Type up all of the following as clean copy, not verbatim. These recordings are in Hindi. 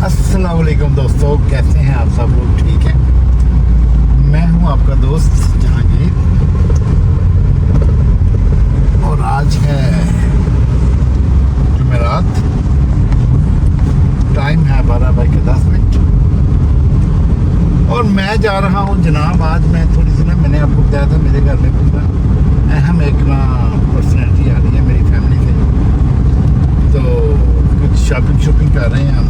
अस्सलाम वालेकुम दोस्तों, कैसे हैं आप सब लोग? ठीक है, मैं हूं आपका दोस्त जहांगीर और आज है जुमेरात। टाइम है 12:10 और मैं जा रहा हूं जनाब। आज मैं थोड़ी सी मैंने आपको बताया था मेरे घर में कुछ अहम एक पर्सनैलिटी आ रही है मेरी फैमिली से, तो कुछ शॉपिंग कर रहे हैं हम।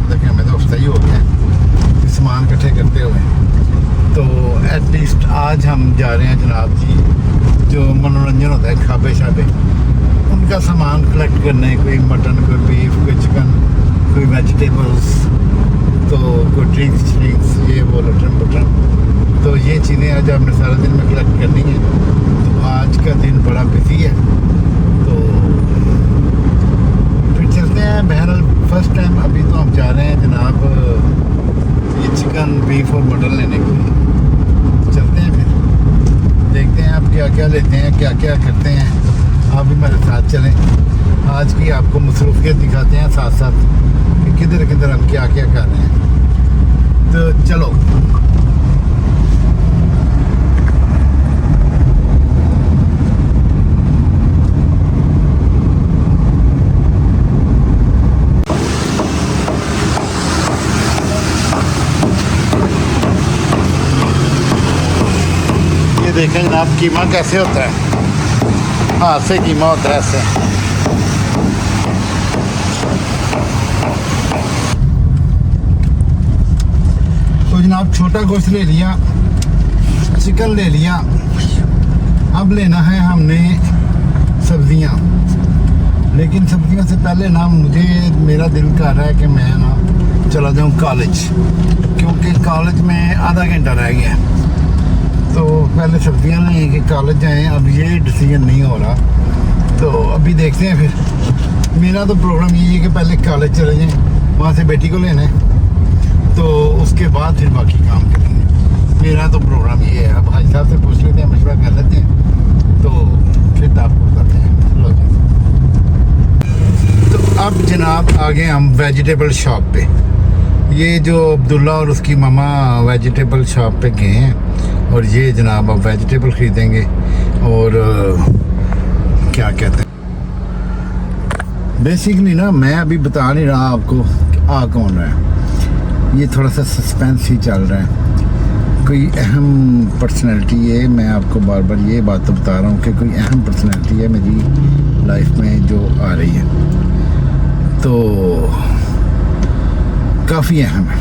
देखिए हमें तो हफ्ता ही हो गया सामान इकट्ठे करते हुए, तो एटलीस्ट आज हम जा रहे हैं जनाब जी, जो मनोरंजन होता है खाबे शाबे उनका सामान कलेक्ट करने। कोई मटन, कोई बीफ, कोई चिकन, कोई वेजिटेबल्स, तो कोई ड्रिंक्स ये वो लटन बटन, तो ये चीज़ें आज हमने सारा दिन में कलेक्ट करनी है। तो आज का दिन बड़ा बिजी है, तो फिर चलते हैं। बहरहाल फर्स्ट टाइम अभी तो हम जा रहे हैं जनाब ये चिकन, बीफ और मटन लेने के लिए। चलते हैं, फिर देखते हैं आप क्या क्या लेते हैं, क्या क्या करते हैं। आप भी मेरे साथ चलें, आज की आपको मसरूफियत दिखाते हैं साथ साथ कि किधर किधर हम क्या क्या कर रहे हैं। तो चलो देखें जनाब कीमा कैसे होता है, हाथ से कीमा होता है ऐसे। तो जनाब छोटा गोश्त ले लिया, चिकन ले लिया। अब लेना है हमने सब्जियां, लेकिन सब्जियों से पहले ना मेरा दिल कर रहा है कि मैं ना चला जाऊं कॉलेज, क्योंकि कॉलेज में आधा घंटा रह गया। तो पहले सब्जियां लें कि कॉलेज जाएं, अब ये डिसीजन नहीं हो रहा। तो अभी देखते हैं। फिर मेरा तो प्रोग्राम यही है कि पहले कॉलेज चले जाएं, वहाँ से बेटी को लेना है, तो उसके बाद फिर बाकी काम करेंगे। मेरा तो प्रोग्राम ये है। अब भाई साहब से पूछ लेते हैं, मशवरा कर लेते हैं, तो फिर आपको बताते हैं। लो जी, तो अब जनाब आ गए हम वेजिटेबल शॉप पे। ये जो अब्दुल्ला और उसकी मामा वेजिटेबल शॉप पे गए हैं, और ये जनाब अब वेजिटेबल ख़रीदेंगे। और क्या कहते हैं, बेसिकली ना मैं अभी बता नहीं रहा आपको कि आ कौन रहा है, ये थोड़ा सा सस्पेंस ही चल रहा है। कोई अहम पर्सनैलिटी है, मैं आपको बार बार ये बात तो बता रहा हूँ कि कोई अहम पर्सनैलिटी है मेरी लाइफ में जो आ रही है, तो काफ़ी अहम है।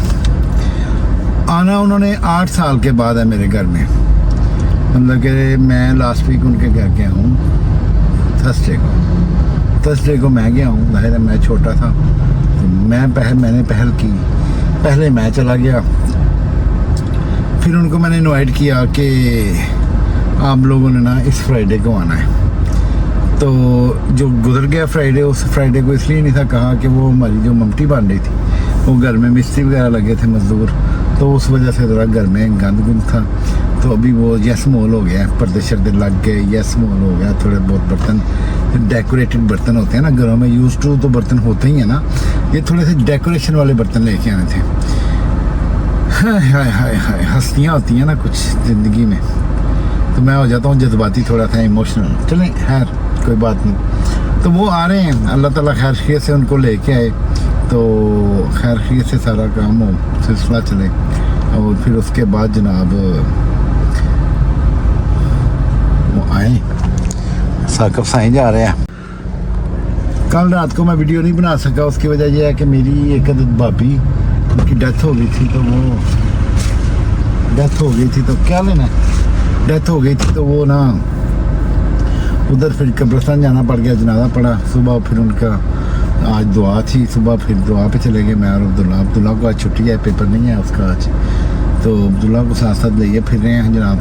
आना उन्होंने 8 साल के बाद है मेरे घर में। मतलब कि मैं लास्ट वीक उनके घर गया हूँ, थर्सडे को मैं गया हूँ। जाहिर है मैं छोटा था, तो मैंने पहल की, पहले मैं चला गया। फिर उनको मैंने इनवाइट किया कि आप लोगों ने ना इस फ्राइडे को आना है। तो जो गुजर गया फ्राइडे, उस फ्राइडे को इसलिए नहीं था कहा कि वो हमारी जो ममटी बन रही थी, वो घर में मिस्त्री वगैरह लगे थे मजदूर, तो उस वजह से ज़रा घर में गंद था। तो अभी वो यस मोल हो गया, पर्दे शर्दे लग गए, यस मोल हो गया। थोड़े बहुत बर्तन, डेकोरेटेड बर्तन होते हैं ना घरों में, यूज टू तो बर्तन होते ही हैं ना, ये थोड़े से डेकोरेशन वाले बर्तन लेके आने थे। हाय हाय हाय हाय, हस्तियाँ होती हैं ना कुछ ज़िंदगी में, तो मैं हो जाता हूँ जज्बाती, थोड़ा सा इमोशनल। चलें खैर कोई बात नहीं। तो वो आ रहे हैं, अल्लाह ताला खैर खैरियत से उनको लेके आए, तो खैर खैरियत से सारा काम हो, सिलसिला चले। और फिर उसके बाद जनाब वो आए, साकिब साईं जा रहे हैं। कल रात को मैं वीडियो नहीं बना सका, उसकी वजह यह है कि मेरी एक भाभी, उनकी डेथ हो गई थी। तो वो डेथ हो गई थी तो क्या लेना, डेथ हो गई थी तो वो ना उधर फिर कब्रिस्तान जाना पड़ गया, जनाजा पड़ा सुबह। फिर उनका आज दुआ थी सुबह, फिर दुआ पे चले गए मैं और अब्दुल्ला को आज छुट्टी है, पेपर नहीं है उसका आज, तो अब्दुल्ला को साथ साथ लिए फिर रहे हैं जनाब।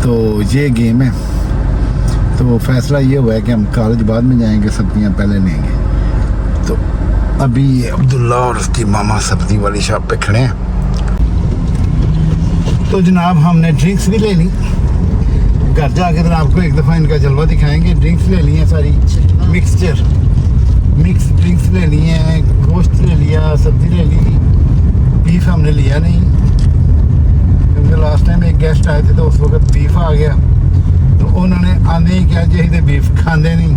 तो ये गेम है। तो फैसला ये हुआ है कि हम कॉलेज बाद में जाएंगे, सब्जियां पहले लेंगे। तो अभी अब्दुल्ला और उसकी मामा सब्जी वाली शॉप पे खड़े हैं। तो जनाब हमने ड्रिंक्स भी ले ली, घर जाके तो आपको एक दफ़ा इनका जलवा दिखाएंगे। ड्रिंक्स ले ली हैं सारी, मिक्स ड्रिंक्स ले ली हैं, गोश्त ले लिया, सब्जी ले ली, बीफ हमने लिया नहीं क्योंकि लास्ट टाइम एक गेस्ट आए थे तो उस वक्त बीफ आ गया, तो उन्होंने आने ही कहा जी तो बीफ खाते नहीं,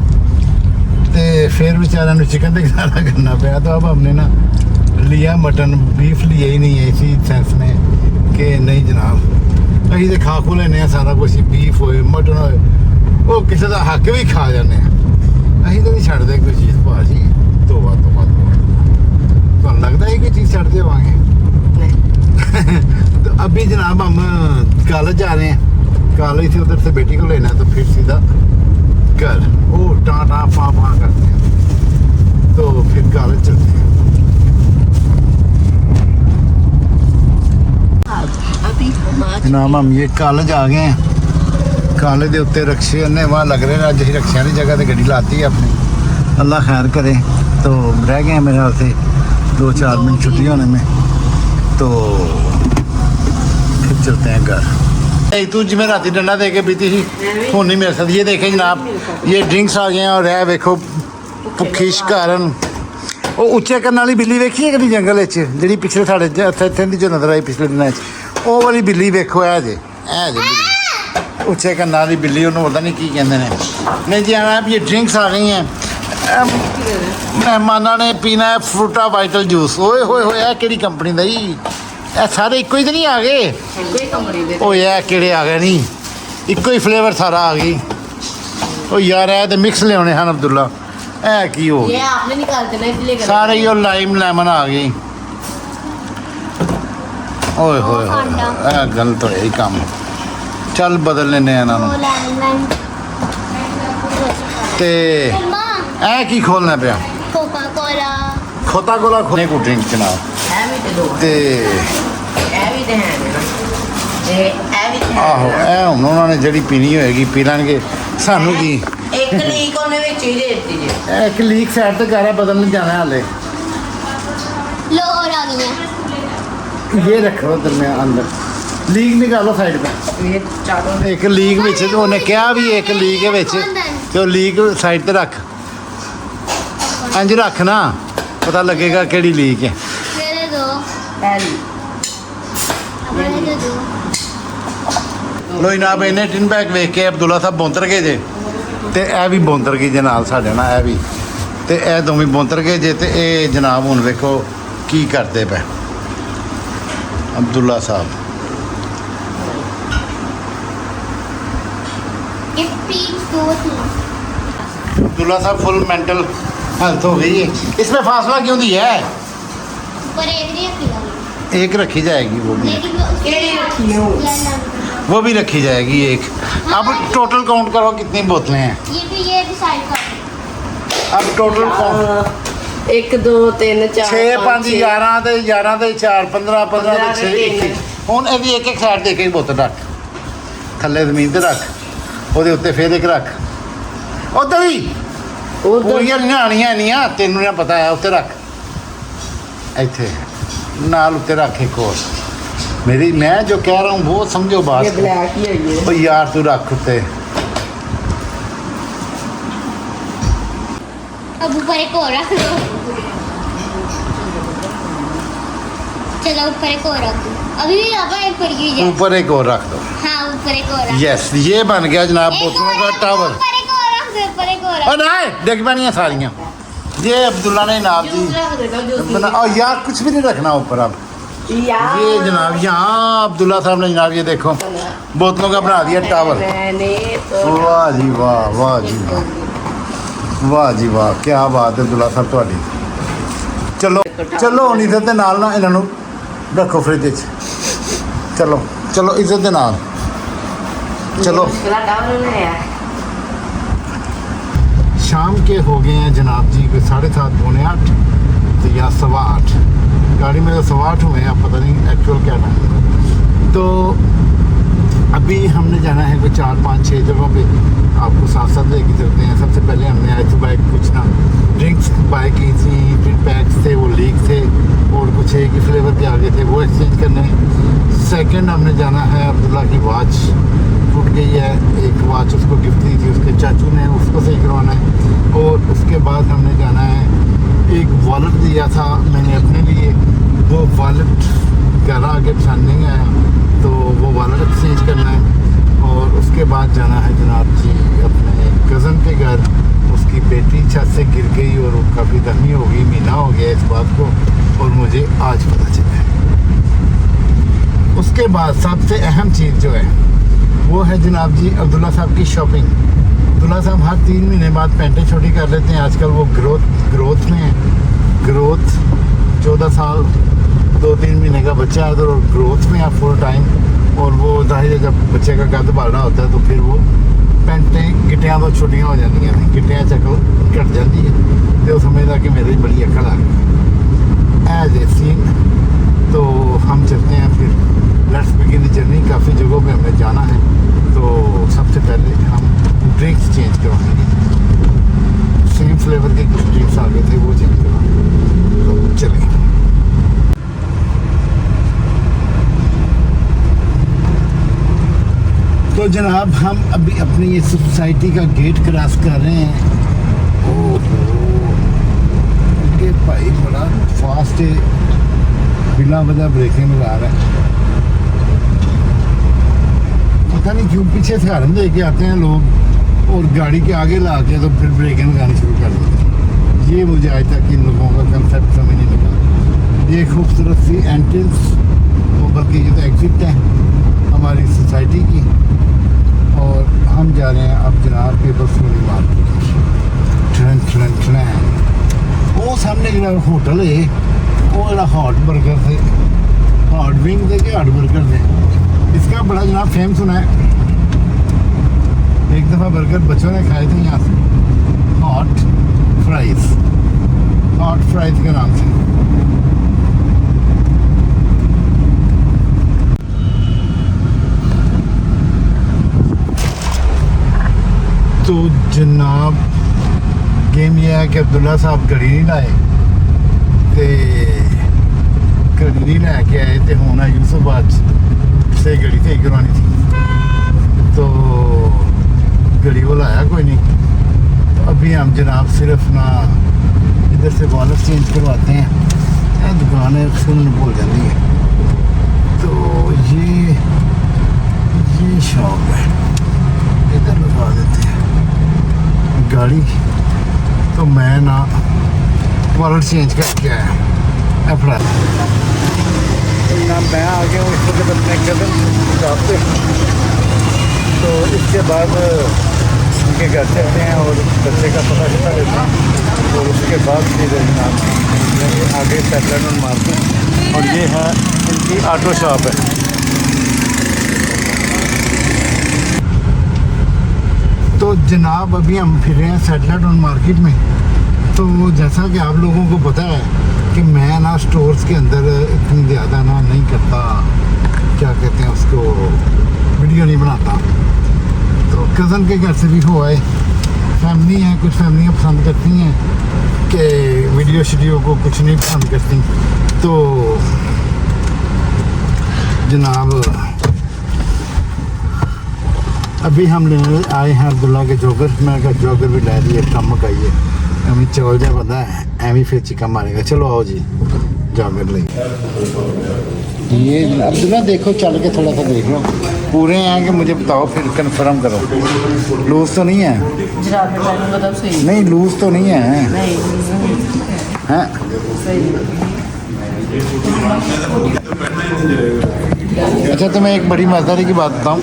तो फिर बेचारा ने चिकन का गुजारा करना पाया। तो अब हमने ना लिया मटन, बीफ लिया ही नहीं है इसी सेंस में कि नहीं जनाब अभी तो खा खू लेने सारा कुछ, बीफ होए मटन होए वो किसी का हक भी खा जाने, अभी तो नहीं छड़ते कोई चीज़ भाजी। तोबा तोबा तो लगता है कि चीज़ छड़ते होंगे तो अभी जनाब हम कॉलेज जा रहे हैं, कॉलेज से उधर से बेटी को लेना है तो फिर सीधा घर वो टाँ टाँ पाँ पाँ करते हैं, तो फिर कॉलेज चलते हैं। जनाब हम ये कॉलेज आ गए हैं, कॉलेज के उत्ते रक्शे ने वहाँ लग रहे हैं, अज अं रक्शिया की जगह तो गड्डी लाती है अपनी, अल्लाह खैर करे। तो रह गए हैं मेरे ख्याल से 2-4 मिनट छुट्टी होने में, तो फिर चलते हैं घर। एक तू जिम्मे राती डंडा दे के पीती थी हूँ नहीं मिल सकती। ये देखें जनाब ये ड्रिंक्स आ गए हैं और है वेखो भुखी शिकारन। वो उच्चे करने वाली बिल्ली वेखी है कभी जंगल जी पिछले साढ़े इतने जो नजर आई पिछले दिन वो वाली बिल्ली वेखो है जे बिल्ली उच्चे करने वाली बिल्ली, उन्होंने पता नहीं की कहते हैं। नहीं जी आना ये ड्रिंक्स आ गई हैं, मेहमाना ने पीना है फ्रूटा वाइटल जूस। ओए होए होए है किहड़ी कंपनी का जी, ਇਹ ਸਾਰੇ ਇੱਕੋ ਹੀ ਤਾਂ ਨਹੀਂ ਆ ਗਏ? ਇੱਕੋ ਹੀ ਕੰਪਨੀ ਦੇ। ਉਹ ਯਾਰ ਕਿਹੜੇ ਆ ਗਏ ਨਹੀਂ, ਇੱਕੋ ਹੀ ਫਲੇਵਰ ਸਾਰਾ ਆ ਗਈ। ਉਹ ਯਾਰ ਇਹ ਤੇ ਮਿਕਸ ਲਿਆਉਣੇ ਹਨ ਅਬਦੁੱਲਾ, ਇਹ ਕੀ ਹੋ ਗਿਆ? ਇਹ ਆਪਨੇ ਨਿਕਾਲ ਦੇਣਾ इसलिए कर ਸਾਰੇ ਹੀ ਉਹ ਲਾਈਮ ਲੈਮਨ ਆ ਗਈ। ਓਏ ਹੋਏ ਹੋਏ ਇਹ ਗਲਤ ਹੋਇਆ ਹੀ ਕੰਮ, ਚੱਲ ਬਦਲ ਲੈਨੇ ਆ ਇਹਨਾਂ ਨੂੰ। ਤੇ ਇਹ ਕੀ ਖੋਲਣਾ ਪਿਆ? ਕੋਕਾ ਕੋਲਾ। ਕੋਕਾ ਕੋਲਾ ਖੋਲਣੇ ਕੋ ਡਰਿੰਕ ਜਨਾਬ ਤੇ ਆਹੋ ਇਹ ਹੁਣ ਉਹਨਾਂ ਨੇ ਜਿਹੜੀ ਪੀਣੀ ਹੋਏਗੀ ਪੀ ਲੈਣਗੇ, ਸਾਨੂੰ ਕੀ। ਇੱਕ ਲੀਕ ਉਹਨੇ ਵਿੱਚ ਹੀ ਦੇ ਦਿੱਤੀ ਜੀ, ਇੱਕ ਲੀਕ ਸਾਈਡ ਤੇ ਕਰਾ ਬਦਲਣ ਜਾਣਾ ਹਾਲੇ। लो और आ गई है ये रखो उधर में अंदर, लीक निकालो साइड पे। ये चारों एक लीक ਵਿੱਚ ਉਹਨੇ ਕਿਹਾ ਵੀ ਇੱਕ ਲੀਕ ਹੈ ਵਿੱਚ, ਤੇ ਉਹ ਲੀਕ ਸਾਈਡ ਤੇ ਰੱਖ, ਇੰਜ ਰੱਖ ਨਾ ਪਤਾ ਲੱਗੇਗਾ ਕਿਹੜੀ ਲੀਕ ਹੈ। ਮੇਰੇ ਦੋ ਪਹਿਲੀ ਲੋ ਜਨਾਬ ਇਹਨੇ ਟਿਨ ਬੈਗ ਵੇਖ ਕੇ ਅਬਦੁੱਲਾ ਸਾਹਿਬ ਬੌਂਤਰ ਗਏ ਜੇ, ਤੇ ਇਹ ਵੀ ਬੌਂਤਰ ਗਈ ਜੇ ਨਾਲ ਸਾਡੇ ਨਾਲ, ਇਹ ਵੀ ਤੇ ਇਹ ਦੋਵੇਂ ਬੌਂਤਰ ਗਏ ਜੇ। ਤੇ ਇਹ ਜਨਾਬ ਹੁਣ ਵੇਖੋ ਕੀ ਕਰਦੇ ਪਏ अब्दुल्ला साहब। अब्दुल्ला साहब फुल मेंटल हेल्थ हो गई है, इसमें फासला क्यों दिया है? पर एक रखी जाएगी, वो भी रखी जाएगी एक। अब टोटल काउंट करो कितनी बोतलें हैं, ये डिसाइड करो। अब टोटल काउंट 1 2 3 4 6 5 11 ਤੇ 11 ਤੇ 4 15 15 ਤੇ 6 21। ਹੁਣ ਇਹਦੀ ਇੱਕ ਸਾਈਡ ਤੇ ਇੱਕ ਬੋਤਲ ਰੱਖ, ਥੱਲੇ ਜ਼ਮੀਨ ਤੇ ਰੱਖ, ਉਹਦੇ ਉੱਤੇ ਫੇਰ ਇੱਕ ਰੱਖ, ਉਧਰ ਹੀ ਪੂਰੀਆਂ ਨਹੀਂ ਆਣੀਆਂ ਇੰਨੀਆਂ, ਤੈਨੂੰ ਨਾ ਪਤਾ ਹੈ। ਉੱਤੇ ਰੱਖ, ਇੱਥੇ ਨਾਲ ਉੱਤੇ ਰੱਖ ਇੱਕ ਹੋਰ। मेरी मैं जो कह रहा हूँ वो समझो बात। ये ब्लैक ही है ये। ओ यार तू रख उत्ते। अब ऊपर एक और रख दो। चलो ऊपर एक और रख दो। अभी भी यहाँ पर एक पड़ गई है। ऊपर एक और रख दो। हाँ ऊपर एक और रख। यस ये बन गया जनाब बोतलों का टावर। ऊपर एक और रख दो, ऊपर एक और रख। और ना देख पानी है सारियाँ। ये अब्दुल्ला ने नाम दी बना। और यार कुछ भी नहीं रखना ऊपर अब। ये जनाब यहाँ अब्दुल्ला साहब ने जनाब ये देखो बोतलों का बना दिया टावर। वाह जी वाह, वाह जी वाह, वाह जी वाह, क्या बात है अब्दुल्ला साहब ਤੁਹਾਡੀ। चलो चलो ਹੁਣ इधर ਦੇ ਨਾਲ ਨਾ ਇਹਨਾਂ ਨੂੰ ਰੱਖੋ फ्रिज ਵਿੱਚ। चलो चलो इज्जत ਦੇ ਨਾਲ चलो। शाम के हो गए हैं जनाब जी कोई 7:30 पौने 8 तो या 8:15। गाड़ी में तो 8:15 हुए हैं, अब पता नहीं एक्चुअल क्या टाइम। तो अभी हमने जाना है कोई 4 5 6 जगहों पे, आपको साथ साथ लेके चलते हैं। सबसे पहले हमने आए थे बाइक कुछ ना ड्रिंक्स बाय की थी, फिर पैक्स थे वो लीक थे और कुछ एक ही फ्लेवर के आगे थे वो एक्सचेंज करने। सेकंड हमने जाना है अब्दुल्ला की वॉच टूट गई है, एक वॉच उसको गिफ्ट दी थी उसके चाचू ने, उसको सही करवाना है। और उसके बाद हमने जाना है, एक वॉलेट दिया था मैंने अपने लिए वॉलेट घर आके पसंद नहीं आया, तो वो वॉलेट एक्सचेंज करना है। और उसके बाद जाना है जनाब जी अपने कज़न के घर। उसकी बेटी छत से गिर गई और वो काफ़ी जख्मी हो गई, महीना हो गया इस बात को, और मुझे आज पता चला है। उसके बाद सबसे अहम चीज़ जो है वो है जनाब जी अब्दुल्ला साहब की शॉपिंग। अब्दुल्ला साहब हर 3 महीने बाद पैंटें छोटी कर लेते हैं। आजकल वो ग्रोथ में है। ग्रोथ 14 साल 2-3 महीने का बच्चा है तो ग्रोथ में है फुल टाइम। और वो जाहिर है जब बच्चे का कद बढ़ रहा होता है तो फिर वो पैंटें गिटियाँ तो छोटियाँ हो जाती हैं, गिटियाँ चकल कट जाती है। तो समझदा कि मेरी बड़ी अकल आ गई एज ए सीन। तो हम चलते हैं फिर, लेट्स बिगिन द जर्नी। काफ़ी जगहों पे हमें जाना है, तो सबसे पहले हम ड्रिंक्स चेंज करवाएंगे। सेम फ्लेवर के कुछ ड्रिंक्स आ गए थे, वो चेंज करवाएंगे। तो चलिए। तो जनाब हम अभी अपनी ये सोसाइटी का गेट क्रॉस कर रहे हैं। ओके भाई बड़ा फास्ट है, बिना वजह ब्रेकिंग लगा रहा है। पता नहीं क्यों पीछे से हॉर्न दे के आते हैं लोग और गाड़ी के आगे ला के तो फिर ब्रेकिंग लगानी शुरू कर देते हैं। ये मुझे आज तक इन लोगों का कंसेप्ट समझ नहीं लगा। ये खूबसूरत सी एंट्रेंस, वो बल्कि ये तो एग्जिट है हमारी सोसाइटी की। और हम जा रहे हैं अब जनाब पीपल्स वाली मार्केट। वो सामने जो होटल है वो जरा हॉट बर्गर थे, हॉट विंग थे कि हॉट बर्गर थे, इसका बड़ा जनाब फेम सुना है। एक दफ़ा बर्गर बच्चों ने खाए थे यहाँ से, हॉट फ्राइज के नाम से। तो जनाब गेम यह है कि अब्दुल्ला साहब घड़ी नहीं लाए, तो घड़ी नहीं लैके आए तो हूँ यूसुफबाद से घड़ी सही करवानी थी, तो घड़ी वो लाया कोई नहीं। तो अभी हम जनाब सिर्फ ना इधर से वॉलेट चेंज करवाते हैं। यह दुकान है सुनने भूल जाती है। तो ये शॉप है, इधर लगा देते हैं गाड़ी। तो मैं ना वॉलेट चेंज करके आया अपना। ना मैं आ गया हूँ इस वक्त अपने कदम शॉप पे। तो इसके बाद उनके घर चलते हैं और बच्चे का पता चला लेते हैं। और उसके बाद फिर जनाब आगे सेटलमेंट मारते हैं। और ये है इनकी ऑटो शॉप है। तो जनाब अभी हम फिर रहे हैं सैटेलाइट ऑन मार्केट में। तो जैसा कि आप लोगों को पता है कि मैं ना स्टोर्स के अंदर इतनी ज़्यादा ना नहीं करता, क्या कहते हैं उसको, वीडियो नहीं बनाता। तो कज़न के घर से भी हो आए, फैमिली हैं, कुछ फैमिलियाँ पसंद करती हैं कि वीडियो शीडियो को कुछ नहीं पसंद करती। तो जनाब अभी हम लेने आए हैं अब्दुल्ला के जोगर। मैं कहा जोगर भी लै दिए, कम मकाइए एवं चौल जा बंदा है, एवं फिर चिक्का मारेगा। चलो आओ जी जोगर ले। ये अब्दुल्ला देखो चल के थोड़ा सा देख लो, पूरे हैं कि मुझे बताओ फिर कंफर्म करो। लूज तो नहीं है? नहीं लूज तो नहीं है हैं? अच्छा तो मैं एक बड़ी मज़ेदारी की बात बताऊँ,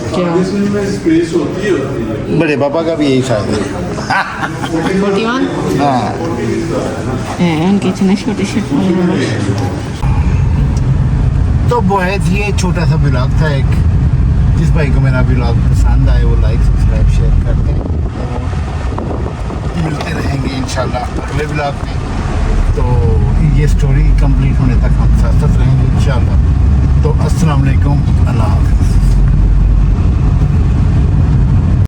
बड़े पापा का भी यही शायद है। हाँ उनके इतने छोटे छोटे। तो बहुत ये छोटा सा ब्लॉग था एक। जिस भाई को मेरा ब्लॉग पसंद आए वो लाइक सब्सक्राइब शेयर करते हैं। मिलते रहेंगे इंशाल्लाह अगले ब्लॉग में। तो ये स्टोरी कंप्लीट होने तक हम साथ साथ रहेंगे इंशाल्लाह। तो अस्सलाम वालेकुम, अल्लाह हाफ़िज़।